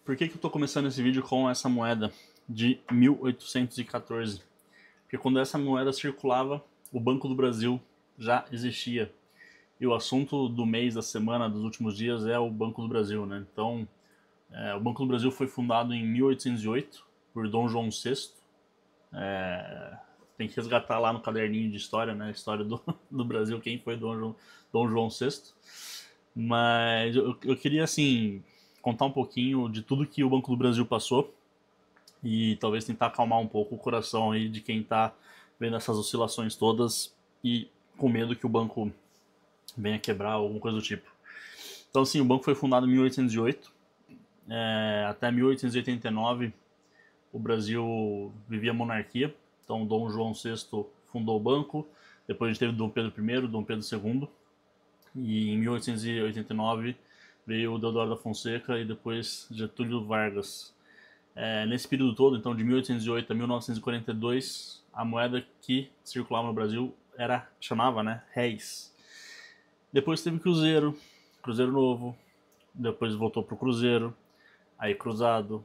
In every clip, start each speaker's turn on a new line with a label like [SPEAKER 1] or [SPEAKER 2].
[SPEAKER 1] Por que eu estou começando esse vídeo com essa moeda de 1814? Porque quando essa moeda circulava, o Banco do Brasil já existia. E o assunto do mês, da semana, dos últimos dias é o Banco do Brasil, né? Então, o Banco do Brasil foi fundado em 1808 por Dom João VI. Tem que resgatar lá no caderninho de história, né? A história do Brasil, quem foi Dom João VI. Mas eu queria, assim, contar um pouquinho de tudo que o Banco do Brasil passou e talvez tentar acalmar um pouco o coração aí de quem está vendo essas oscilações todas e com medo que o banco venha quebrar ou alguma coisa do tipo. Então, assim, o banco foi fundado em 1808. Até 1889 o Brasil vivia monarquia. Então, Dom João VI fundou o banco. Depois a gente teve Dom Pedro I, Dom Pedro II. E em 1889 veio o Deodoro da Fonseca e depois Getúlio Vargas. Nesse período todo, então de 1808 a 1942, a moeda que circulava no Brasil chamava, né, réis. Depois teve Cruzeiro, Cruzeiro Novo, depois voltou pro Cruzeiro, aí Cruzado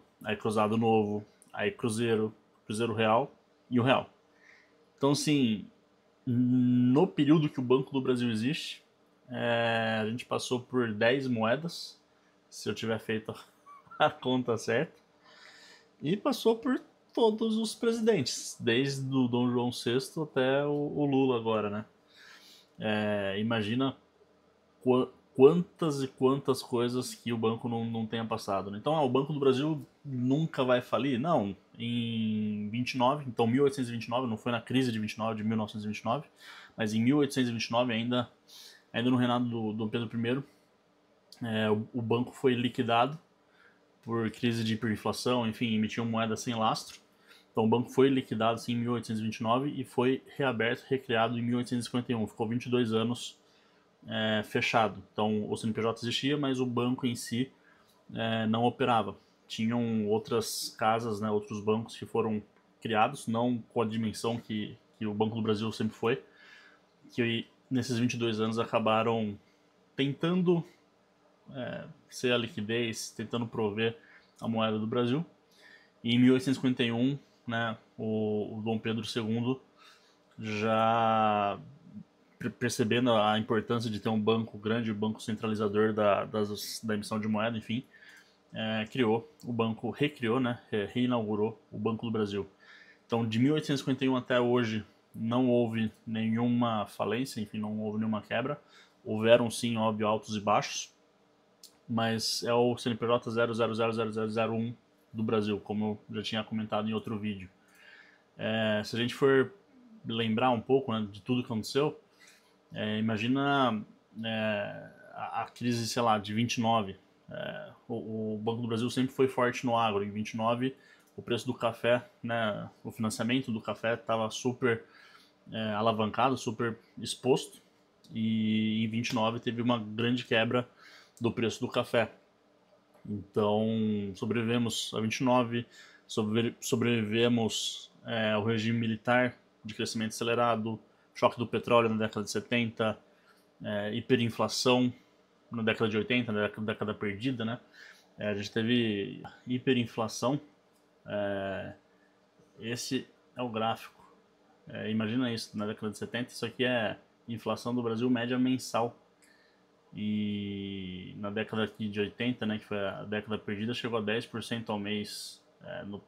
[SPEAKER 1] Novo, aí Cruzeiro, Cruzeiro Real e o Real. Então, assim, no período que o Banco do Brasil existe, a gente passou por 10 moedas, se eu tiver feito a conta certa, e passou por todos os presidentes, desde o Dom João VI até o Lula agora, né? Imagina quantas e quantas coisas que o banco não tenha passado, né? Então, o Banco do Brasil nunca vai falir? Não. Em 29, então 1829, não foi na crise de 29, de 1929, mas em 1829, ainda no reinado do Dom Pedro I, o banco foi liquidado por crise de hiperinflação, enfim, emitiu moeda sem lastro. Então o banco foi liquidado assim, em 1829 e foi reaberto, recriado em 1851. Ficou 22 anos fechado. Então o CNPJ existia, mas o banco em si não operava. Tinham outras casas, né, outros bancos que foram criados, não com a dimensão que o Banco do Brasil sempre foi, que nesses 22 anos acabaram tentando ser a liquidez, tentando prover a moeda do Brasil. E em 1851, né, o Dom Pedro II, já percebendo a importância de ter um banco grande, um banco centralizador da emissão de moeda, enfim, criou o banco, recriou, né, reinaugurou o Banco do Brasil. Então, de 1851 até hoje, não houve nenhuma falência, enfim, não houve nenhuma quebra. Houveram, sim, óbvio, altos e baixos, mas é o CNPJ 000001 do Brasil, como eu já tinha comentado em outro vídeo. Se a gente for lembrar um pouco, né, de tudo que aconteceu, imagina a crise, sei lá, de 29. O Banco do Brasil sempre foi forte no agro. Em 29, o preço do café, né, o financiamento do café estava super alavancado, super exposto. E em 29 teve uma grande quebra do preço do café. Então, sobrevivemos a 29, sobrevivemos ao regime militar de crescimento acelerado, choque do petróleo na década de 70, hiperinflação na década de 80, na década perdida, né? A gente teve hiperinflação. Esse é o gráfico. Imagina isso, na década de 70, isso aqui é inflação do Brasil média mensal. E na década de 80, né, que foi a década perdida, chegou a 10% ao mês.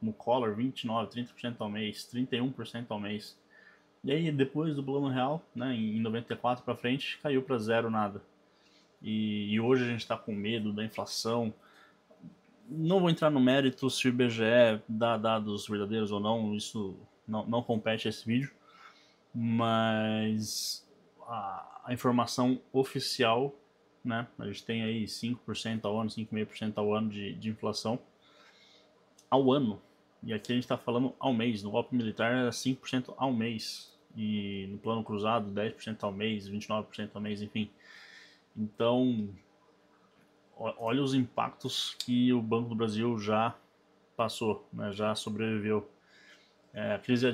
[SPEAKER 1] No Collor, 29%, 30% ao mês, 31% ao mês. E aí, depois do Plano Real, né, em 94 para frente, caiu para zero, nada. E hoje a gente está com medo da inflação. Não vou entrar no mérito se o IBGE dá dados verdadeiros ou não, isso não compete a esse vídeo. Mas a informação oficial, né, a gente tem aí 5% ao ano, 5,5% ao ano de inflação ao ano. E aqui a gente está falando ao mês. No golpe militar era 5% ao mês. E no plano cruzado 10% ao mês, 29% ao mês, enfim. Então, olha os impactos que o Banco do Brasil já passou, né, já sobreviveu. A crise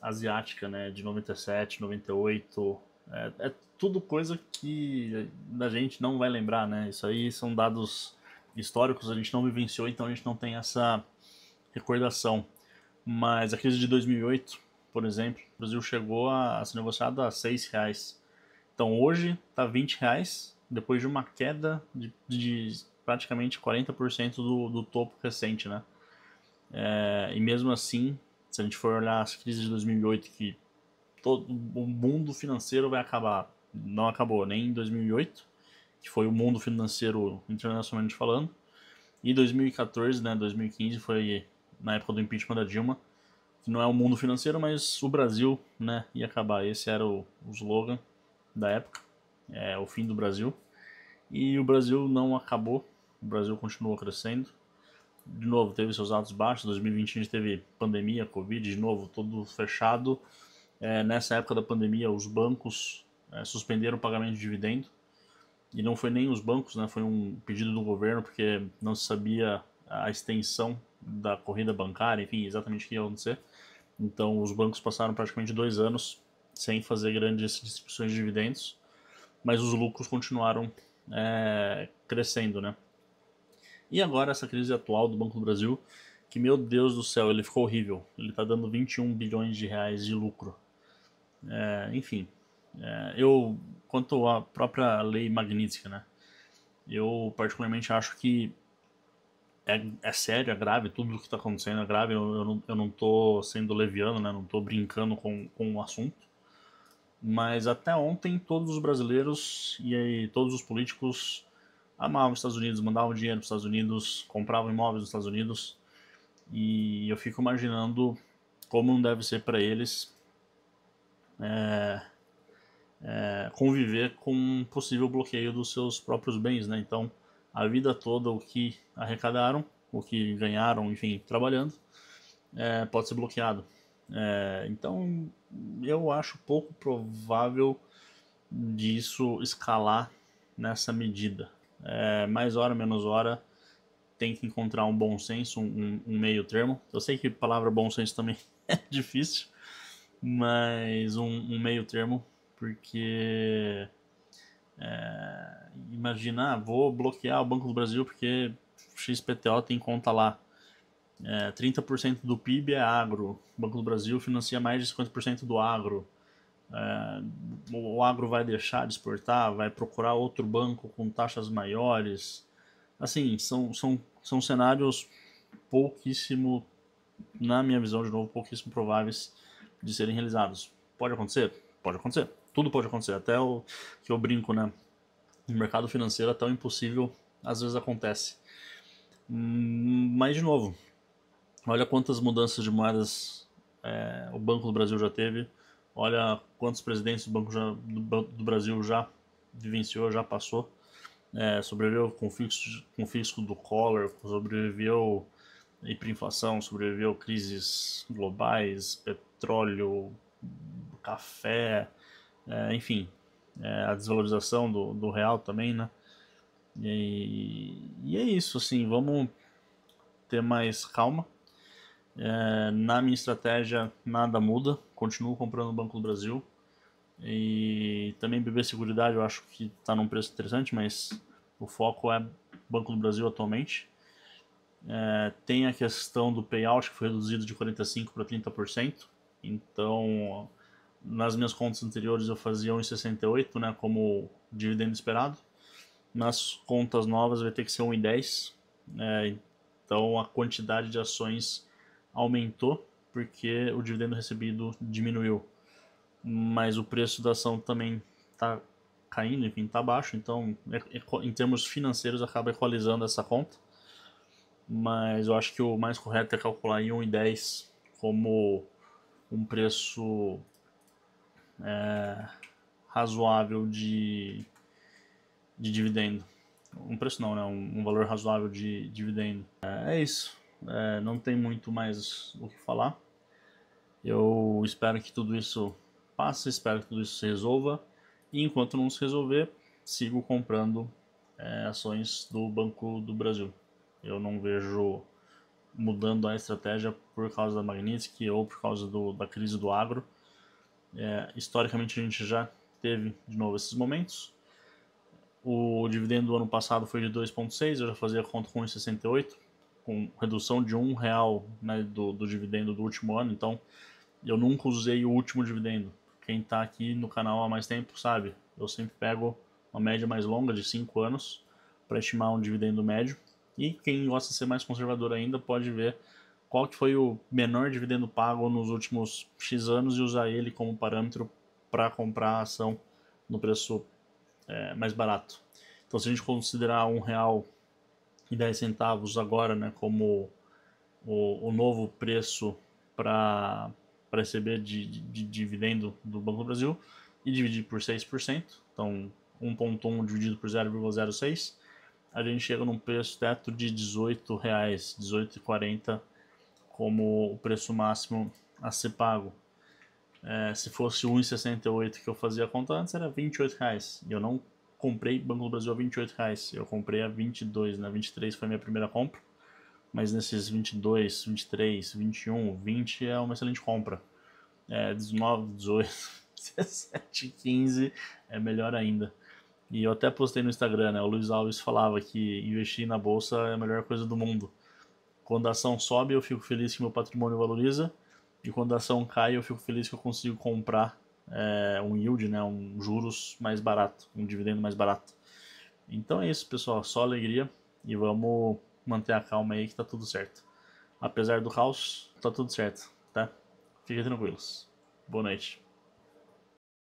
[SPEAKER 1] asiática, né, de 97, 98, é tudo coisa que a gente não vai lembrar, né? Isso aí são dados históricos a gente não vivenciou, então a gente não tem essa recordação. Mas a crise de 2008, por exemplo, o Brasil chegou a ser negociado a R$ 6. Então hoje está R$ 20, depois de uma queda de praticamente 40% do topo recente, né? E mesmo assim, se a gente for olhar as crises de 2008, que todo o mundo financeiro vai acabar, não acabou nem em 2008, que foi o mundo financeiro internacionalmente falando, e 2014, né, 2015 foi na época do impeachment da Dilma, que não é o mundo financeiro, mas o Brasil, né, ia acabar. Esse era o slogan da época, o fim do Brasil. E o Brasil não acabou, o Brasil continuou crescendo. De novo, teve seus altos e baixos. 2020 a gente teve pandemia, Covid, de novo, tudo fechado. Nessa época da pandemia, os bancos suspenderam o pagamento de dividendo. E não foi nem os bancos, né? Foi um pedido do governo, porque não se sabia a extensão da corrida bancária, enfim, exatamente o que ia acontecer. Então, os bancos passaram praticamente 2 anos sem fazer grandes distribuições de dividendos, mas os lucros continuaram crescendo, né? E agora essa crise atual do Banco do Brasil, que, meu Deus do céu, ele ficou horrível. Ele está dando 21 bilhões de reais de lucro. Enfim, quanto à própria lei Magnitsky, né? Eu particularmente acho que é sério, é grave, tudo o que está acontecendo é grave. Eu não tô sendo leviano, né? Não tô brincando com o assunto. Mas até ontem todos os brasileiros e aí, todos os políticos amavam os Estados Unidos, mandavam dinheiro para os Estados Unidos, compravam imóveis nos Estados Unidos. E eu fico imaginando como não deve ser para eles conviver com um possível bloqueio dos seus próprios bens, né? Então, a vida toda o que arrecadaram, o que ganharam, enfim, trabalhando, pode ser bloqueado. Então, eu acho pouco provável disso escalar nessa medida. Mais hora, menos hora, tem que encontrar um bom senso, um meio termo. Eu sei que a palavra bom senso também é difícil, mas um meio termo, porque imagina, vou bloquear o Banco do Brasil porque XPTO tem conta lá. 30% do PIB é agro. O Banco do Brasil financia mais de 50% do agro. O agro vai deixar de exportar, vai procurar outro banco com taxas maiores. Assim, são cenários pouquíssimo, na minha visão, de novo, pouquíssimo prováveis de serem realizados. Pode acontecer? Pode acontecer. Tudo pode acontecer. Até o que eu brinco, né? No mercado financeiro, até o impossível às vezes acontece. Mas, de novo, olha quantas mudanças de moedas o Banco do Brasil já teve. Olha quantos presidentes do Brasil já vivenciou, já passou. Sobreviveu com o fisco do Collor, sobreviveu hiperinflação, sobreviveu crises globais, petróleo, café, enfim, a desvalorização do real também, né? E é isso, assim, vamos ter mais calma. Na minha estratégia nada muda, continuo comprando o Banco do Brasil. E também BB Seguridade eu acho que está num preço interessante, mas o foco é Banco do Brasil atualmente. Tem a questão do payout que foi reduzido de 45% para 30%. Então, nas minhas contas anteriores eu fazia 1,68, né, como dividendo esperado. Nas contas novas vai ter que ser 1,10. Então a quantidade de ações aumentou porque o dividendo recebido diminuiu. Mas o preço da ação também está caindo, enfim, está baixo. Então, em termos financeiros, acaba equalizando essa conta. Mas eu acho que o mais correto é calcular em 1,10 como um preço razoável de dividendo. Um preço não, né? Um valor razoável de dividendo. É isso. Não tem muito mais o que falar. Eu espero que tudo isso passe, espero que tudo isso se resolva. E enquanto não se resolver, sigo comprando ações do Banco do Brasil. Eu não vejo mudando a estratégia por causa da Magnitsky ou por causa da crise do agro. Historicamente a gente já teve de novo esses momentos. O dividendo do ano passado foi de 2,6, eu já fazia conta com 1,68, com redução de R$ 1, né, do dividendo do último ano, então eu nunca usei o último dividendo. Quem está aqui no canal há mais tempo sabe, eu sempre pego uma média mais longa de 5 anos para estimar um dividendo médio. E quem gosta de ser mais conservador ainda pode ver qual que foi o menor dividendo pago nos últimos X anos e usar ele como parâmetro para comprar a ação no preço mais barato. Então, se a gente considerar R$ 1,10 agora, né, como o novo preço para receber de dividendo do Banco do Brasil e dividir por 6%, então 1,1 dividido por 0,06, a gente chega num preço teto de R$ 18, 18,40 como o preço máximo a ser pago. Se fosse o 1,68 que eu fazia a conta antes, era R$ 28. E eu não comprei Banco do Brasil a R$ 28. Eu comprei a 22, né? 23 foi a minha primeira compra. Mas nesses 22, 23, 21, 20 é uma excelente compra. 19, 18, 17, 15 é melhor ainda. E eu até postei no Instagram, né? O Luiz Alves falava que investir na bolsa é a melhor coisa do mundo. Quando a ação sobe, eu fico feliz que meu patrimônio valoriza. E quando a ação cai, eu fico feliz que eu consigo comprar um yield, né, um juros mais barato, um dividendo mais barato. Então é isso, pessoal. Só alegria e vamos manter a calma aí que tá tudo certo. Apesar do caos, tá tudo certo, tá? Fiquem tranquilos. Boa noite.